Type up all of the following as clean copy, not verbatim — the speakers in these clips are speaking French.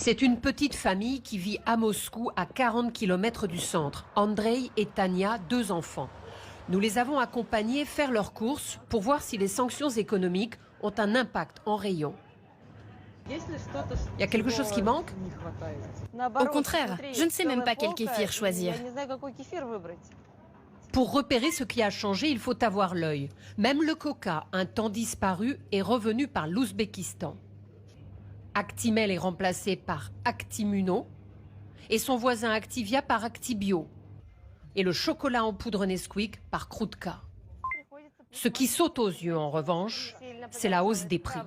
C'est une petite famille qui vit à Moscou, à 40 km du centre. Andrei et Tania, 2 enfants. Nous les avons accompagnés faire leurs courses pour voir si les sanctions économiques ont un impact en rayon. Il y a quelque chose qui manque? Au contraire, je ne sais même pas quel kéfir choisir. Pour repérer ce qui a changé, il faut avoir l'œil. Même le coca, un temps disparu, est revenu par l'Ouzbékistan. Actimel est remplacé par Actimuno et son voisin Activia par Actibio. Et le chocolat en poudre Nesquik par Krutka. Ce qui saute aux yeux, en revanche, c'est la hausse des prix.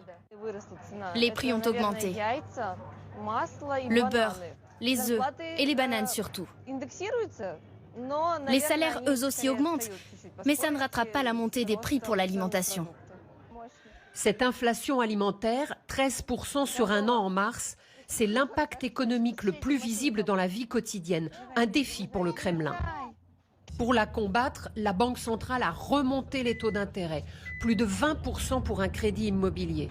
Les prix ont augmenté. Le beurre, les œufs et les bananes surtout. Les salaires eux aussi augmentent, mais ça ne rattrape pas la montée des prix pour l'alimentation. Cette inflation alimentaire, 13% sur un an en mars, c'est l'impact économique le plus visible dans la vie quotidienne, un défi pour le Kremlin. Pour la combattre, la Banque centrale a remonté les taux d'intérêt, plus de 20% pour un crédit immobilier.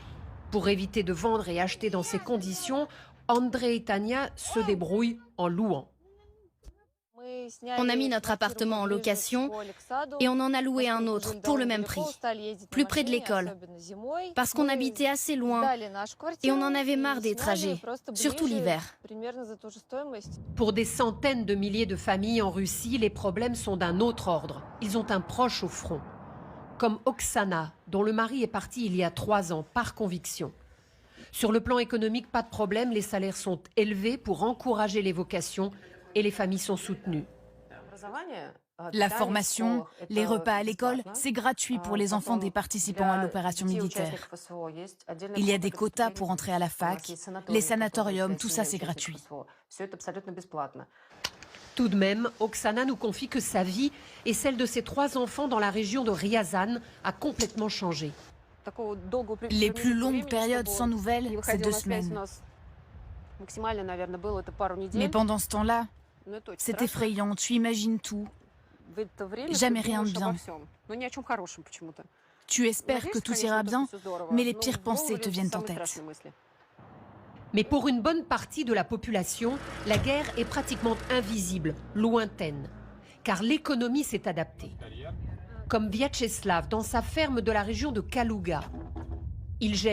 Pour éviter de vendre et acheter dans ces conditions, Andrei et Tania se débrouillent en louant. On a mis notre appartement en location et on en a loué un autre pour le même prix, plus près de l'école, parce qu'on habitait assez loin et on en avait marre des trajets, surtout l'hiver. Pour des centaines de milliers de familles en Russie, les problèmes sont d'un autre ordre. Ils ont un proche au front, comme Oksana, dont le mari est parti il y a 3 ans par conviction. Sur le plan économique, pas de problème, les salaires sont élevés pour encourager les vocations et les familles sont soutenues. La formation, les repas à l'école, c'est gratuit pour les enfants des participants à l'opération militaire. Il y a des quotas pour entrer à la fac, les sanatoriums, tout ça c'est gratuit. Tout de même, Oksana nous confie que sa vie et celle de ses 3 enfants dans la région de Ryazan a complètement changé. Les plus longues périodes sans nouvelles, c'est 2 semaines. Mais pendant ce temps-là, c'est effrayant, tu imagines tout. Jamais rien de bien. Tu espères que tout ira bien, mais les pires pensées te viennent en tête. Mais pour une bonne partie de la population, la guerre est pratiquement invisible, lointaine. Car l'économie s'est adaptée. Comme Vyacheslav dans sa ferme de la région de Kalouga. Il gère